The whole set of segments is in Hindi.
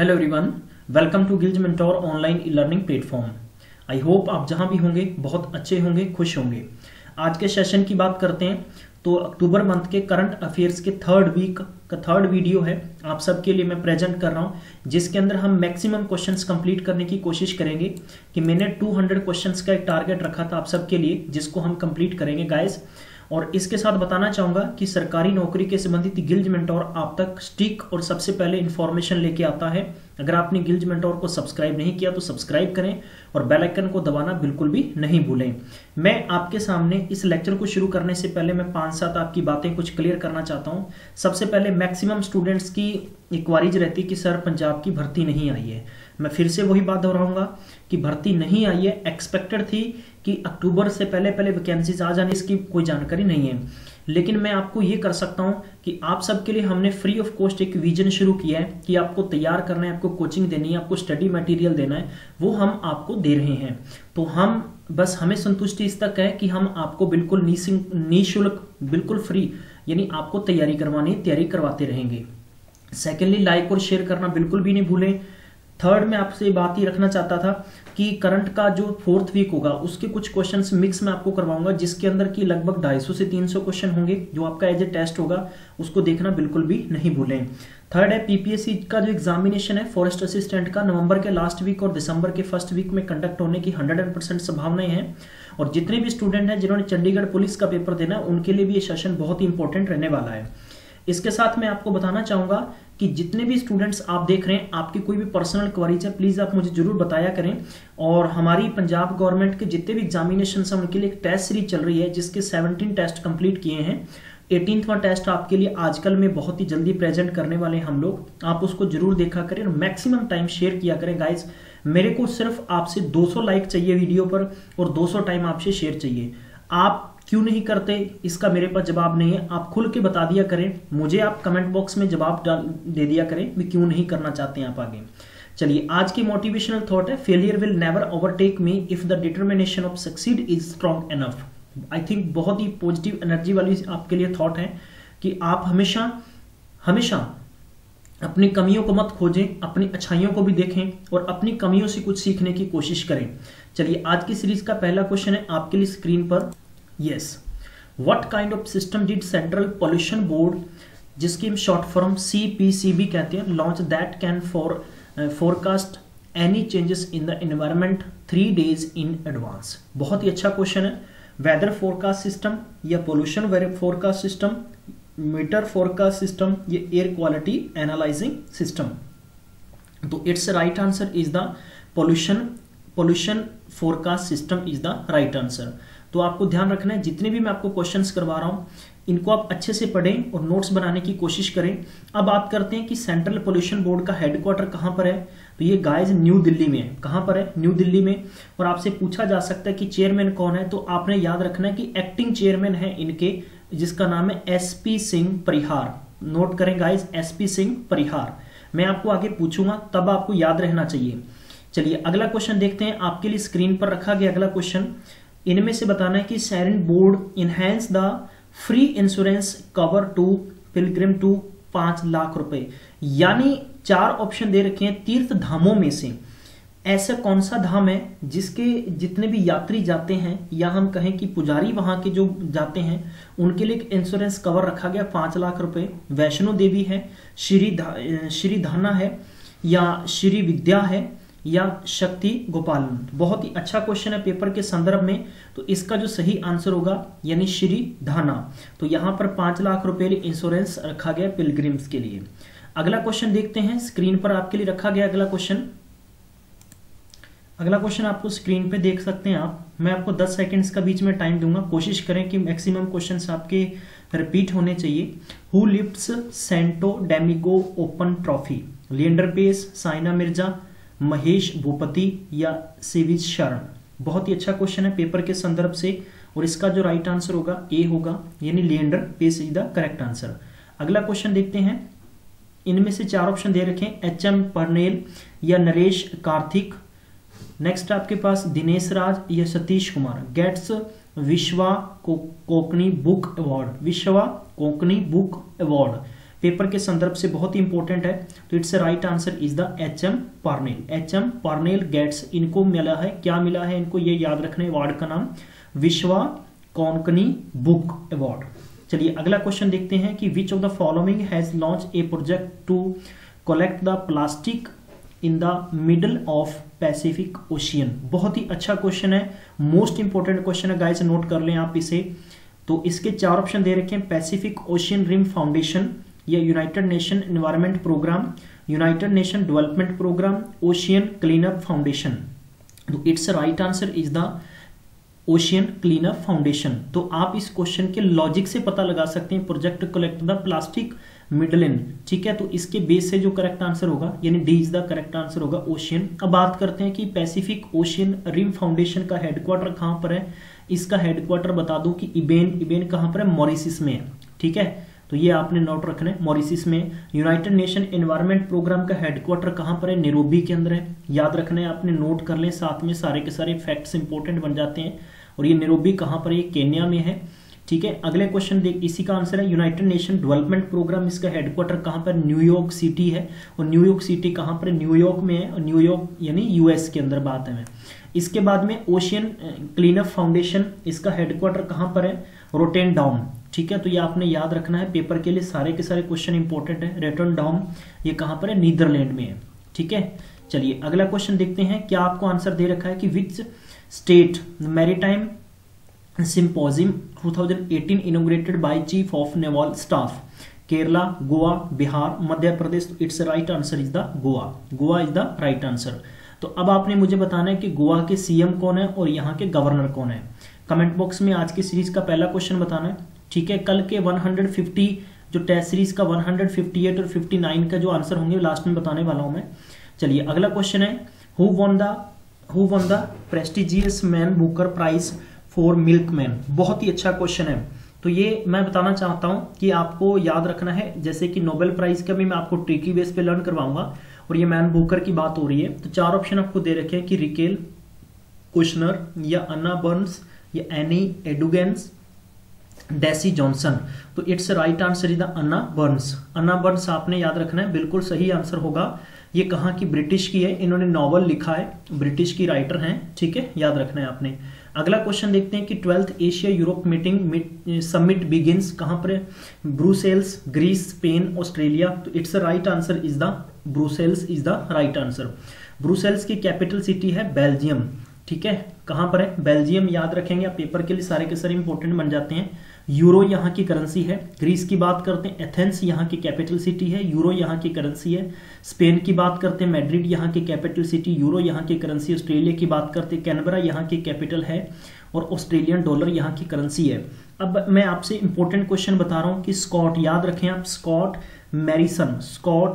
Hello everyone, welcome to Gillz Mentor online learning platform. I hope आप जहां भी होंगे बहुत अच्छे होंगे, खुश होंगे। आज के सेशन की बात करते हैं तो अक्टूबर मंथ के करंट अफेयर्स के थर्ड वीक का थर्ड वीडियो है, आप सबके लिए मैं प्रेजेंट कर रहा हूं, जिसके अंदर हम मैक्सिमम क्वेश्चंस कंप्लीट करने की कोशिश करेंगे। कि मैंने 200 क्वेश्चंस का एक टारगेट रखा था आप सबके लिए, जिसको हम कंप्लीट करेंगे गाइस। और इसके साथ बताना चाहूंगा कि सरकारी नौकरी के संबंधित गिल्ज मेंटोर आप तक स्टिक और सबसे पहले इंफॉर्मेशन लेके आता है। अगर आपने गिल्ज मेंटोर को सब्सक्राइब नहीं किया तो सब्सक्राइब करें और बेल आइकन को दबाना बिल्कुल भी नहीं भूलें। मैं आपके सामने इस लेक्चर को शुरू करने से पहले मैं 5-7 आपकी बातें कुछ क्लियर करना चाहता हूं। सबसे पहले मैक्सिमम स्टूडेंट्स की इंक्वायरीज रहती कि सर पंजाब की भर्ती नहीं आई है। मैं फिर से वही बात दोहराऊंगा कि भर्ती नहीं आई है, एक्सपेक्टेड थी कि अक्टूबर से पहले पहले वैकेंसीज आ जाने, इसकी कोई जानकारी नहीं है। लेकिन मैं आपको ये कर सकता हूं कि आप सबके लिए हमने फ्री ऑफ कॉस्ट एक विजन शुरू किया है कि आपको तैयार करना है, आपको कोचिंग देनी है, आपको स्टडी मटेरियल देना है, वो हम आपको दे रहे हैं। तो हम बस हमें संतुष्टि इस तक है कि हम आपको बिल्कुल निःशुल्क, बिल्कुल फ्री, यानी आपको तैयारी करवाते रहेंगे। सेकेंडली, लाइक और शेयर करना बिल्कुल भी नहीं भूलें। थर्ड, मैं आपसे बात ही रखना चाहता था कि करंट का जो फोर्थ वीक होगा उसके कुछ क्वेश्चंस मिक्स में आपको करवाऊंगा, जिसके अंदर की लगभग 250 से 300 क्वेश्चन होंगे, जो आपका एज ए टेस्ट होगा, उसको देखना बिल्कुल भी नहीं भूलें। थर्ड है पीपीएससी का जो एग्जामिनेशन है फॉरेस्ट असिस्टेंट का, नवंबर के लास्ट वीक और दिसंबर के फर्स्ट वीक में कंडक्ट होने की 100% संभावनाएं हैं। और जितने भी स्टूडेंट हैं जिन्होंने चंडीगढ़ पुलिस का पेपर देना है, उनके लिए भी ये सेशन बहुत ही इंपॉर्टेंट रहने वाला है। इसके साथ मैं आपको बताना चाहूंगा कि जितने भी स्टूडेंट्स आप देख रहे हैं, आपकी कोई भी पर्सनल क्वेरीज है, प्लीज आप मुझे जरूर बताया करें। और हमारी पंजाब गवर्नमेंट के जितने भी एग्जामिनेशन हैं उनके लिए एक टेस्ट सीरीज चल रही है, जिसके 17 टेस्ट कंप्लीट किए हैं। 18वां टेस्ट आपके लिए आजकल में बहुत ही जल्दी प्रेजेंट करने वाले हैं हम लोग, आप उसको जरूर देखा करें और मैक्सिमम टाइम शेयर किया करें गाइज। मेरे को सिर्फ आपसे 200 लाइक चाहिए वीडियो पर और 200 टाइम आपसे शेयर चाहिए। आप क्यों नहीं करते, इसका मेरे पास जवाब नहीं है, आप खुल के बता दिया करें मुझे, आप कमेंट बॉक्स में जवाब दे दिया करें भी क्यों नहीं करना चाहते हैं आप आगे। चलिए, आज की मोटिवेशनल थॉट है, failure will never overtake me if the determination of succeed is strong enough. I think बहुत ही पॉजिटिव एनर्जी वाली आपके लिए थॉट है कि आप हमेशा हमेशा अपनी कमियों को मत खोजें, अपनी अच्छाइयों को भी देखें और अपनी कमियों से कुछ सीखने की कोशिश करें। चलिए, आज की सीरीज का पहला क्वेश्चन है आपके लिए स्क्रीन पर। Yes. What kind of system did Central Pollution Board, जिसकी हम शॉर्ट फॉर्म CPCB कहते हैं, launch that can forecast any changes in the environment 3 days in advance? बहुत ही अच्छा क्वेश्चन है। वेदर फोरकास्ट सिस्टम या pollution forecast system, meter forecast system, ये एयर क्वालिटी एनालाइजिंग सिस्टम। तो it's right answer is the pollution forecast system is the right answer. तो आपको ध्यान रखना है, जितने भी मैं आपको क्वेश्चंस करवा रहा हूं इनको आप अच्छे से पढ़ें और नोट्स बनाने की कोशिश करें। अब बात करते हैं कि सेंट्रल पोल्यूशन बोर्ड का हेडक्वार्टर कहां पर है। तो ये गाइस न्यू दिल्ली में है। कहां पर है? न्यू दिल्ली में। और आपसे पूछा जा सकता है कि चेयरमैन कौन है, तो आपने याद रखना है कि एक्टिंग चेयरमैन है इनके, जिसका नाम है SP सिंह परिहार। नोट करें गाइस, SP सिंह परिहार। मैं आपको आगे पूछूंगा तब आपको याद रहना चाहिए। चलिए, अगला क्वेश्चन देखते हैं, आपके लिए स्क्रीन पर रखा गया अगला क्वेश्चन। इनमें से बताना है कि shrine board enhance the free insurance cover to pilgrim to 5 lakh रुपए। यानी 4 ऑप्शन दे रखे हैं तीर्थ धामों में से ऐसा कौन सा धाम है जिसके जितने भी यात्री जाते हैं, या हम कहें कि पुजारी वहां के जो जाते हैं, उनके लिए इंश्योरेंस कवर रखा गया 5 लाख रुपए। वैष्णो देवी है, श्री धाना है, या श्री विद्या है, या शक्ति गोपालन। बहुत ही अच्छा क्वेश्चन है पेपर के संदर्भ में। तो इसका जो सही आंसर होगा यानी श्री धाना। तो यहां पर 5 लाख रुपए इंश्योरेंस रखा गया पिलग्रिम्स के लिए। अगला क्वेश्चन देखते हैं, स्क्रीन पर आपके लिए रखा गया अगला क्वेश्चन। अगला क्वेश्चन आपको स्क्रीन पे देख सकते हैं आप। मैं आपको 10 सेकंड्स का बीच में टाइम दूंगा, कोशिश करें कि मैक्सिमम क्वेश्चंस आपके रिपीट होने चाहिए। Who lifts Santo Domingo open trophy? Leander Paes, Saina Mirza, Mahesh Bhupathi, या सिविज शरण? बहुत ही अच्छा क्वेश्चन है पेपर के संदर्भ से, और इसका जो राइट आंसर होगा ए होगा, यानी Leander Paes is the correct answer. अगला क्वेश्चन देखते हैं, इनमें से 4 ऑप्शन दे रखे हैं, HM पर्नेल या नरेश कार्तिक। नेक्स्ट आपके पास दिनेश राज या सतीश कुमार। गेट्स विश्वा कोंकणी बुक अवार्ड, विश्वा कोंकणी बुक अवार्ड पेपर के संदर्भ से बहुत ही इंपॉर्टेंट है। तो it's right answer is the H M. Parnell. H M. Parnell gets, इनको मिला है, क्या मिला है इनको, ये याद रखने, अवार्ड का नाम विश्वा कोंकणी बुक अवार्ड। चलिए अगला क्वेश्चन देखते हैं कि which of the following has launch a project to collect the plastic in the middle of Pacific Ocean. बहुत ही अच्छा क्वेश्चन है, मोस्ट इंपॉर्टेंट क्वेश्चन है गाइस, नोट कर लें आप इसे। तो इसके 4 ऑप्शन दे रखे हैं, पैसिफिक ओशियन रिम फाउंडेशन, या United Nation Environment Programme, United Nation Development Programme, Ocean Clean Up Foundation. तो it's right answer is the Ocean Clean Up Foundation. तो आप इस क्वेश्चन के लॉजिक से पता लगा सकते हैं, project collect the plastic middle in, ठीक है। तो इसके बेस से जो करेक्ट आंसर होगा, यानी D is the correct answer होगा, ओशियन। अब बात करते हैं कि पैसिफिक ओशियन रिम फाउंडेशन का हेडक्वार्टर कहां पर है। इसका हेडक्वार्टर बता दूं कि इबेन कहां पर है, मॉरिशस में है, ठीक है। तो ये आपने नोट रखना है, मॉरिशस में। यूनाइटेड नेशन एनवायरमेंट प्रोग्राम का हेडक्वार्टर कहां पर है, नैरोबी के अंदर है, याद रखना है आपने, नोट कर लें, साथ में सारे के सारे फैक्ट्स इंपॉर्टेंट बन जाते हैं। और ये नैरोबी कहां पर है, ये केन्या में है, ठीक है। अगले क्वेश्चन देख, इसी का आंसर है यूनाइटेड नेशन डेवलपमेंट प्रोग्राम, इसका हेडक्वार्टर कहां पर, न्यूयॉर्क सिटी है। और न्यूयॉर्क सिटी कहां पर, न्यूयॉर्क में है, और न्यूयॉर्क यानी यूएस के अंदर बात है। इसके बाद में ओशियन क्लीन अप फाउंडेशन, इसका हेडक्वार्टर कहां पर है, रोटेनडाउन, ठीक है। तो ये आपने याद रखना है, पेपर के लिए सारे के सारे क्वेश्चन इंपॉर्टेंट है। रोटेनडाउन ये कहां पर है, नीदरलैंड में है, ठीक है। चलिए अगला क्वेश्चन देखते हैं, क्या आपको आंसर दे रखा है कि which state maritime symposium 2018 inaugurated by chief of naval staff, Kerala, Goa, Bihar, Madhya Pradesh. तो it's right answer is the Goa. Goa is the right answer. तो अब आपने मुझे बताना है कि गोवा के सीएम कौन है और यहाँ के गवर्नर कौन है। कमेंट बॉक्स में आज की सीरीज का पहला क्वेश्चन बताना है, ठीक है। कल के 150 जो टेस्ट सीरीज का 158 और 59 का जो आंसर होंगे लास्ट में बताने वाला हूं मैं। चलिए अगला क्वेश्चन है, who won the prestigious Man Booker prize for Milkman. बहुत ही अच्छा क्वेश्चन है। तो ये मैं बताना चाहता हूं कि आपको याद रखना है, जैसे कि नोबेल प्राइज का भी मैं आपको ट्रिकी बेस पे लर्न करवाऊंगा, और ये मैन बुकर की बात हो रही है। तो 4 ऑप्शन आपको दे रखे हैं कि रिकेल कुशनर, या अन्ना बर्न्स, या एनी एडुगेंस, डेसी जॉनसन। तो it's right answer is the Anna Burns. Anna Burns आपने याद रखना है, बिल्कुल सही आंसर होगा। ये कहाँ की, ब्रिटिश की है, इन्होंने नॉवल लिखा है, ब्रिटिश की राइटर हैं, ठीक है, याद रखना है आपने। अगला क्वेश्चन देखते हैं कि 12th Asia Europe meeting summit begins कहां पर है, ब्रुसेल्स, ग्रीस, स्पेन, ऑस्ट्रेलिया। तो it's right answer is the Brussels is the right answer. Brussels की कैपिटल सिटी है बेल्जियम, ठीक है। कहां पर है, बेल्जियम, याद रखेंगे आप, पेपर के लिए सारे के सारे इंपॉर्टेंट बन जाते हैं। यूरो यहाँ की करेंसी है। ग्रीस की बात करते हैं, एथेंस यहाँ की कैपिटल सिटी है, यूरो यहाँ की करेंसी है। स्पेन की बात करते हैं, मैड्रिड यहाँ की कैपिटल सिटी, यूरो यहाँ की करेंसी। ऑस्ट्रेलिया की बात करते हैं, कैनबरा यहाँ की कैपिटल है, और ऑस्ट्रेलियन डॉलर यहाँ की करेंसी है। अब मैं आपसे इंपॉर्टेंट क्वेश्चन बता रहा हूँ कि स्कॉट, याद रखें आप, स्कॉट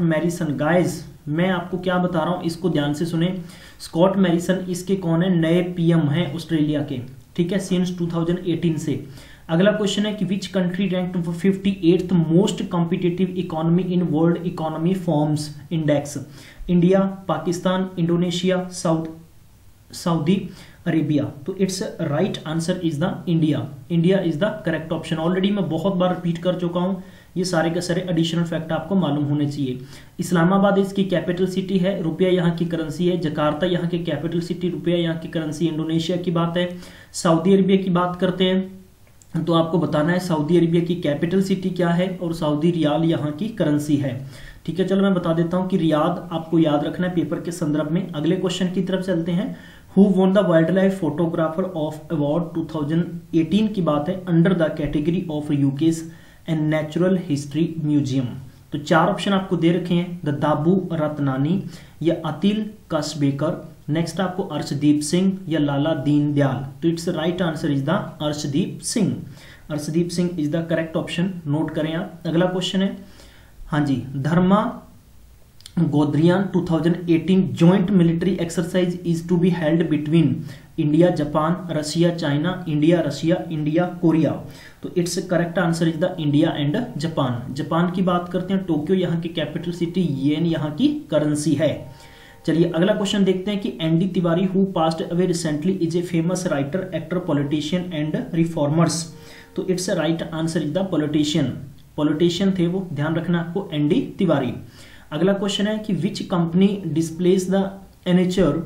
मैरिसन। गाइज मैं आपको क्या बता रहा हूँ, इसको ध्यान से सुने। स्कॉट मैरिसन इसके कौन है, नए पीएम हैं ऑस्ट्रेलिया के, ठीक है, सिंस 2018 से। अगला क्वेश्चन है कि which country ranked 58th most competitive economy in World Economy Forums index. India, Pakistan, Indonesia, Saudi Arabia. तो it's right answer is the India. India is the correct option. Already मैं बहुत बार रिपीट कर चुका हूं, ये सारे के सारे एडिशनल फैक्ट आपको मालूम होने चाहिए। इस्लामाबाद इसकी कैपिटल सिटी है, रुपया यहाँ की करेंसी है। जकार्ता यहाँ की कैपिटल सिटी, रुपया यहाँ की करेंसी। इंडोनेशिया की बात है। सऊदी अरेबिया की बात करते हैं तो आपको बताना है सऊदी अरेबिया की कैपिटल सिटी क्या है, और सऊदी रियाल यहाँ की करेंसी है, ठीक है। चलो मैं बता देता हूँ कि रियाद आपको याद रखना है पेपर के संदर्भ में। अगले क्वेश्चन की तरफ चलते हैं। Who won the wild life photographer of award 2018 की बात है, under the category of UK's and natural history museum. तो 4 ऑप्शन आपको दे रखे हैं, द दाबू रत्नानी, या अतिल कसबेकर, नेक्स्ट आपको अर्शदीप सिंह, या लाला दीन दयाल। तो it's right answer is the Arshdeep Singh. Arshdeep Singh is the correct option, note करें आप। अगला क्वेश्चन है, हाँ जी, Dharma Guardian 2018 joint military exercise is to be held between India, Japan, Russia, China, India, Russia, India, Korea. तो it's correct answer is the India and Japan. Japan की बात करते हैं, टोक्यो यहाँ की कैपिटल सिटी, येन यहाँ की करेंसी है। चलिए अगला क्वेश्चन देखते हैं कि ND Tiwari who passed away recently is a famous writer, actor, politician and reformers. तो it's right answer is the politician. Politician थे वो, ध्यान रखना आपको, एनडी तिवारी। अगला क्वेश्चन है कि which company displaced the NHR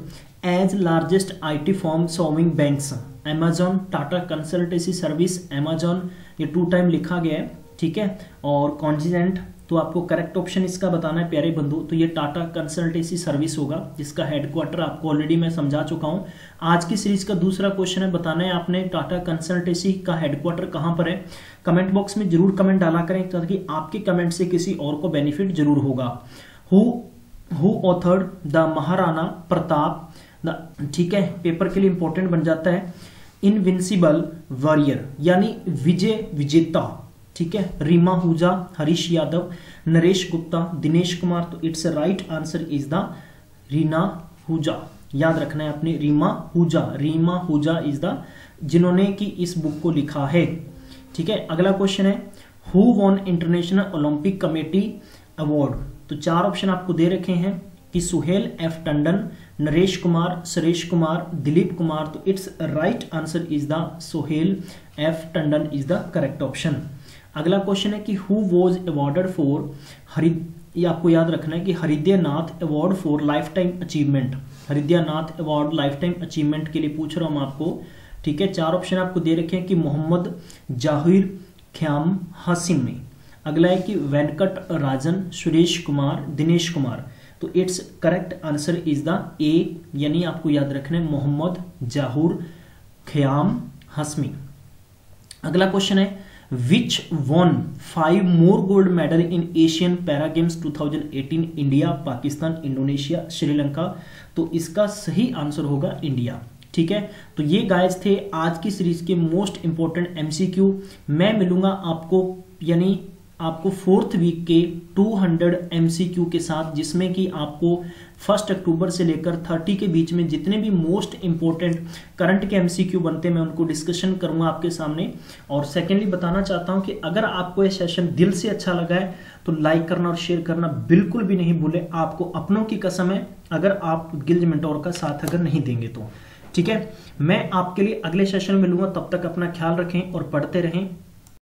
as largest IT firm serving banks, Amazon, Tata consultancy service, Amazon, ये 2 टाइम लिखा गया है, ठीक है, और कॉन्जिजेंट, तो आपको करेक्ट ऑप्शन इसका बताना है प्यारे बंधु, तो ये टाटा कंसल्टेंसी सर्विस होगा, जिसका हेडक्वार्टर आपको ऑलरेडी मैं समझा चुका हूं। आज की सीरीज का दूसरा क्वेश्चन है, बताना है आपने टाटा कंसल्टेंसी का हेडक्वार्टर कहां पर है। कमेंट बॉक्स में जरूर कमेंट डाला करें, ताकि आपके कमेंट से किसी और को बेनिफिट जरूर होगा। Who authored the Maharana Pratap, ठीक है, पेपर के लिए इंपॉर्टेंट बन जाता है, इनविंसिबल वॉरियर यानी विजय विजेता, ठीक है, रीमा हुजा, हरीश यादव, नरेश गुप्ता, दिनेश कुमार, तो it's right answer is the Reena Huja. याद रखना है आपने, रीमा हुजा इज द जिन्होंने कि इस बुक को लिखा है, ठीक है। अगला क्वेश्चन है who won international Olympic committee award, तो 4 ऑप्शन आपको दे रखे हैं कि सुहेल एफ टंडन, नरेश कुमार, सुरेश कुमार, दिलीप कुमार, तो it's right answer is the Suhel F Tandon is the correct option. अगला क्वेश्चन है कि हु वॉज अवॉर्डेड फॉर ये आपको याद रखना है कि Hridaynath award for lifetime achievement, Hridaynath award lifetime achievement के लिए पूछ रहा हूं आपको, ठीक है। 4 ऑप्शन आपको दे रखे हैं कि मोहम्मद जाहिर ख्याम हासिमी, अगला है कि वेंकट राजन, सुरेश कुमार, दिनेश कुमार, तो it's correct answer is the ए, यानी आपको याद रखना है मोहम्मद जाहिर ख्याम हाशमी। अगला क्वेश्चन है which won 5 more gold medal in Asian Para Games 2018 India, Pakistan, Indonesia, Sri Lanka, तो इसका सही आंसर होगा इंडिया, ठीक है। तो ये गाइस थे आज की सीरीज के मोस्ट इंपोर्टेंट एमसीक्यू। मैं मिलूंगा आपको, यानी आपको 4th वीक के 200 एमसीक्यू के साथ, जिसमें कि आपको 1 अक्टूबर से लेकर 30 के बीच में जितने भी मोस्ट इंपोर्टेंट करंट के एमसीक्यू बनते हैं मैं उनको डिस्कशन करूंगा आपके सामने। और सेकेंडली बताना चाहता हूं कि अगर आपको ये सेशन दिल से अच्छा लगा है तो लाइक करना और शेयर करना बिल्कुल भी नहीं भूले। आपको अपनों की कसम है, अगर आप गिल्ज मेंटोर का साथ अगर नहीं देंगे तो, ठीक है। मैं आपके लिए अगले सेशन में मिलूंगा, तब तक अपना ख्याल रखें और पढ़ते रहें।